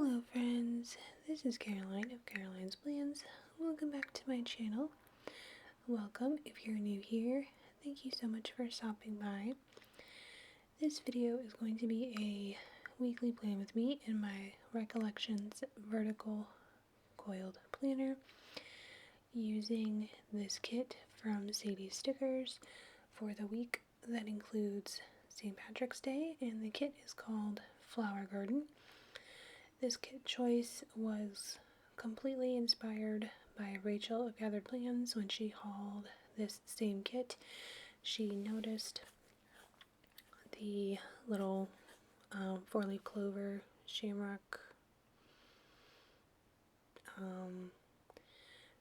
Hello friends, this is Caroline of Caroline's Plans. Welcome back to my channel. Welcome if you're new here. Thank you so much for stopping by. This video is going to be a weekly plan with me in my Recollections vertical coiled planner using this kit from Sadie Stickers for the week that includes St. Patrick's Day, and the kit is called Flower Garden. This kit choice was completely inspired by Rachel of Gathered Plans. When she hauled this same kit, she noticed the little four-leaf clover, shamrock,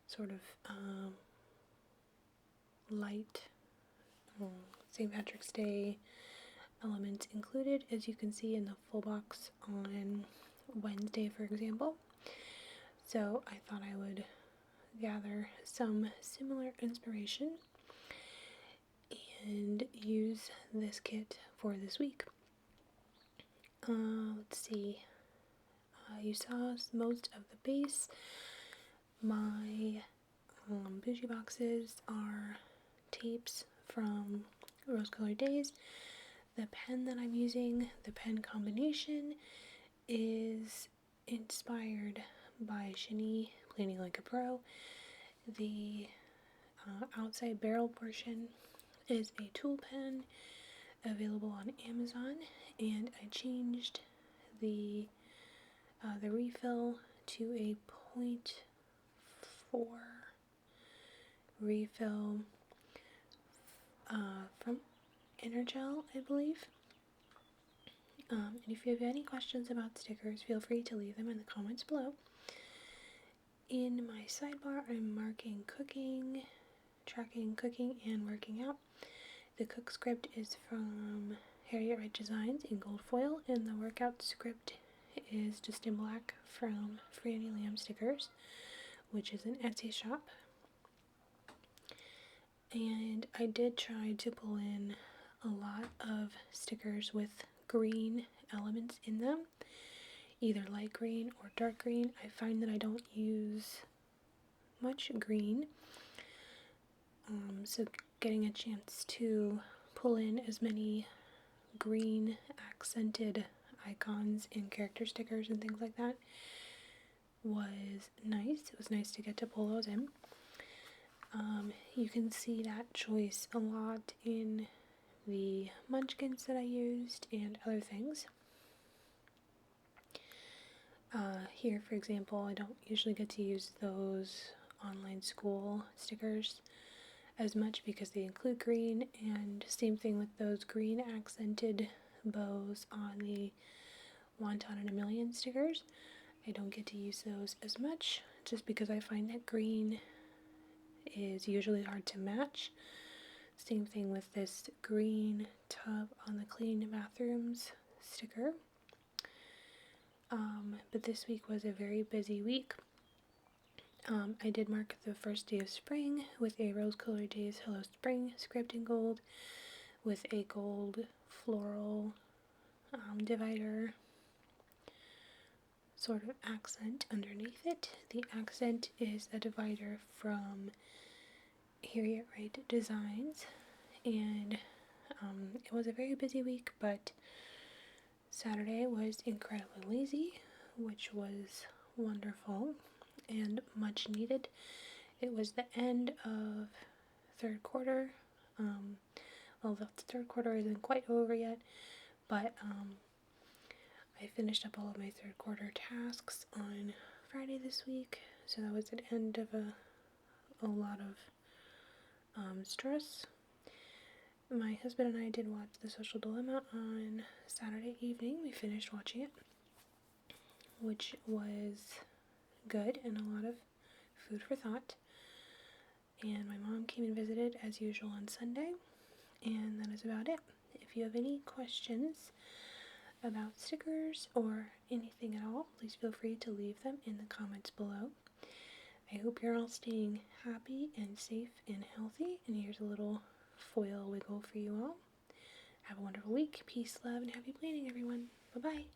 sort of light St. Patrick's Day elements included, as you can see in the full box on Wednesday, for example. So I thought I would gather some similar inspiration and use this kit for this week. Let's see. You saw most of the base. My bougie boxes are tapes from Rose Colored Days. The pen that I'm using, the pen combination, is inspired by Shinny Planning Like a Pro. The outside barrel portion is a tool pen available on Amazon, and I changed the refill to a 0.4 refill from Energel, I believe. And if you have any questions about stickers, feel free to leave them in the comments below. In my sidebar, I'm marking cooking, tracking cooking, and working out. The cook script is from Harriet Wright Designs in gold foil, and the workout script is just in black from Franny Lamb Stickers, which is an Etsy shop. And I did try to pull in a lot of stickers with green elements in them, either light green or dark green. I find that I don't use much green, so getting a chance to pull in as many green accented icons and character stickers and things like that was nice. It was nice to get to pull those in. You can see that choice a lot in the munchkins that I used and other things. Here, for example, I don't usually get to use those online school stickers as much because they include green, and same thing with those green accented bows on the Wonton and a Million stickers. I don't get to use those as much just because I find that green is usually hard to match. Same thing with this green tub on the clean bathrooms sticker. But this week was a very busy week. I did mark the first day of spring with a Rose Colored Days Hello Spring script in gold with a gold floral divider sort of accent underneath it. The accent is a divider from Harriet Wright Designs, and it was a very busy week, but Saturday was incredibly lazy, which was wonderful and much needed. It was the end of third quarter. Well, the third quarter isn't quite over yet, but I finished up all of my third quarter tasks on Friday this week, so that was the end of a lot of stress. My husband and I did watch The Social Dilemma on Saturday evening. We finished watching it, which was good and a lot of food for thought. And my mom came and visited as usual on Sunday, and that is about it. If you have any questions about stickers or anything at all, please feel free to leave them in the comments below. I hope you're all staying happy and safe and healthy, and here's a little foil wiggle for you all. Have a wonderful week. Peace, love, and happy planning, everyone. Bye-bye.